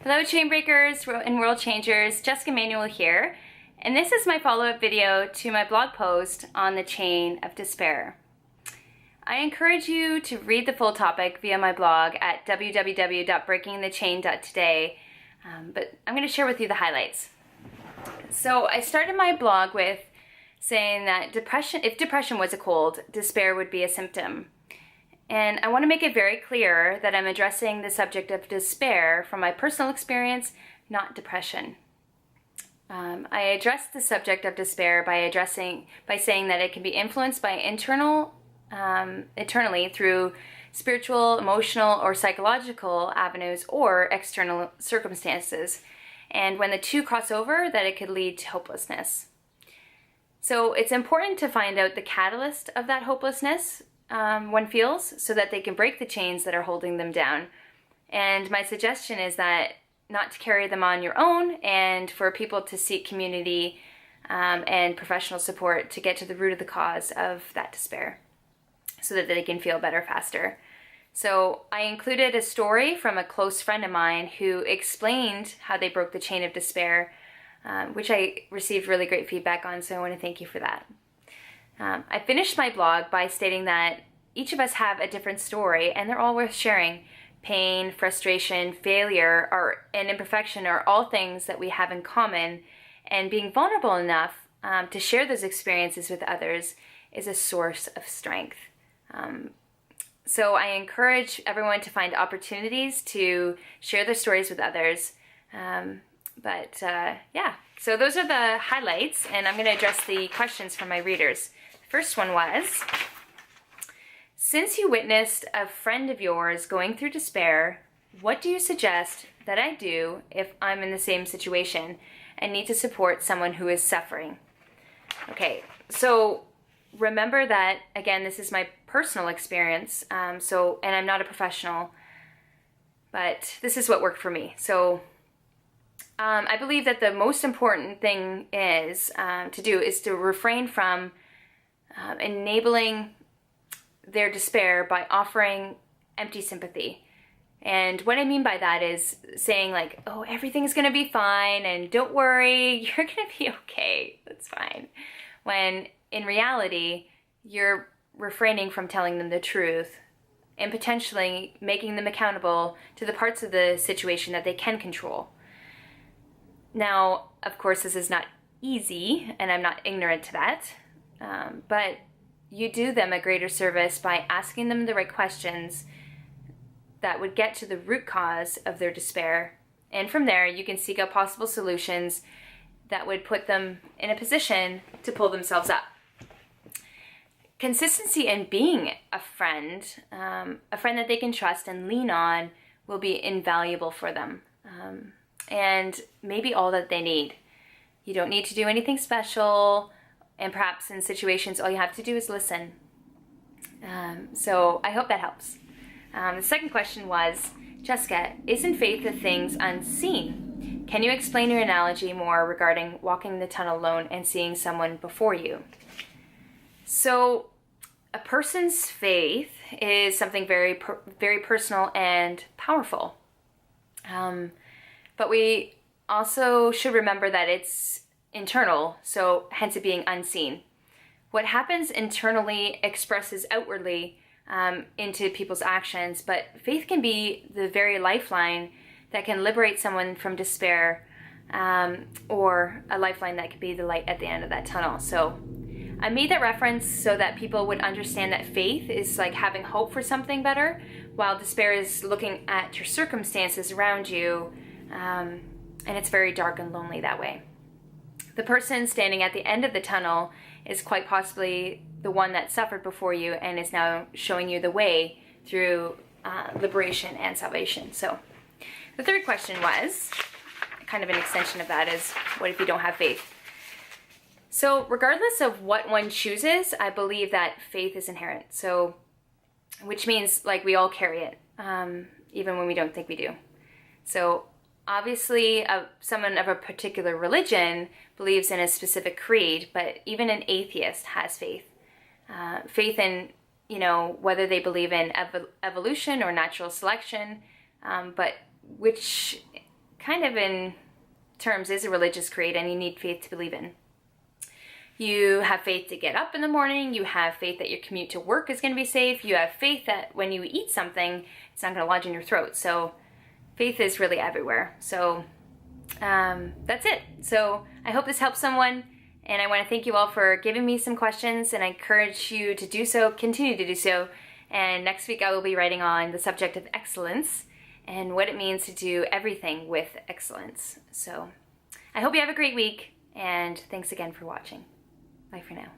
Hello Chainbreakers and World Changers, Jessica Manuel here, and this is my follow-up video to my blog post on the chain of despair. I encourage you to read the full topic via my blog at www.breakingthechain.today, but I'm going to share with you the highlights. So I started my blog with saying that if depression was a cold, despair would be a symptom. And I want to make it very clear that I'm addressing the subject of despair from my personal experience, not depression. I address the subject of despair by saying that it can be influenced by internally through spiritual, emotional, or psychological avenues or external circumstances. And when the two cross over, that it could lead to hopelessness. So it's important to find out the catalyst of that hopelessness one feels, so that they can break the chains that are holding them down. And my suggestion is that not to carry them on your own, and for people to seek community and professional support to get to the root of the cause of that despair, so that they can feel better faster. So I included a story from a close friend of mine who explained how they broke the chain of despair, which I received really great feedback on, so I want to thank you for that. I finished my blog by stating that each of us have a different story and they're all worth sharing. Pain, frustration, failure, and imperfection are all things that we have in common, and being vulnerable enough to share those experiences with others is a source of strength. So I encourage everyone to find opportunities to share their stories with others. So those are the highlights, and I'm going to address the questions from my readers. The first one was, since you witnessed a friend of yours going through despair, what do you suggest that I do if I'm in the same situation and need to support someone who is suffering? Okay, so remember that, again, this is my personal experience, and I'm not a professional, but this is what worked for me. So I believe that the most important thing is to refrain from enabling their despair by offering empty sympathy. And what I mean by that is saying like, oh, everything's going to be fine and don't worry, you're going to be okay, that's fine. When in reality, you're refraining from telling them the truth and potentially making them accountable to the parts of the situation that they can control. Now, of course, this is not easy, and I'm not ignorant to that, but you do them a greater service by asking them the right questions that would get to the root cause of their despair. And from there, you can seek out possible solutions that would put them in a position to pull themselves up. Consistency in being a friend that they can trust and lean on, will be invaluable for them. And maybe all that they need. You don't need to do anything special, and perhaps in situations all you have to do is listen. So I hope that helps. The second question was, Jessica, isn't faith the things unseen? Can you explain your analogy more regarding walking the tunnel alone and seeing someone before you? So a person's faith is something very, very personal and powerful. But we also should remember that it's internal, so hence it being unseen. What happens internally expresses outwardly into people's actions, but faith can be the very lifeline that can liberate someone from despair, or a lifeline that could be the light at the end of that tunnel. So I made that reference so that people would understand that faith is like having hope for something better, while despair is looking at your circumstances around you, and it's very dark and lonely that way. The person standing at the end of the tunnel is quite possibly the one that suffered before you and is now showing you the way through liberation and salvation. So the third question was, kind of an extension of that, is what if you don't have faith? So regardless of what one chooses, I believe that faith is inherent. So, which means like we all carry it, even when we don't think we do. So obviously, someone of a particular religion believes in a specific creed, but even an atheist has faith. Faith in, whether they believe in evolution or natural selection, but which kind of in terms is a religious creed, and you need faith to believe in. You have faith to get up in the morning. You have faith that your commute to work is going to be safe. You have faith that when you eat something, it's not going to lodge in your throat. So faith is really everywhere. So that's it. So I hope this helps someone. And I want to thank you all for giving me some questions, and I encourage you to do so, continue to do so. And next week I will be writing on the subject of excellence and what it means to do everything with excellence. So I hope you have a great week, and thanks again for watching. Bye for now.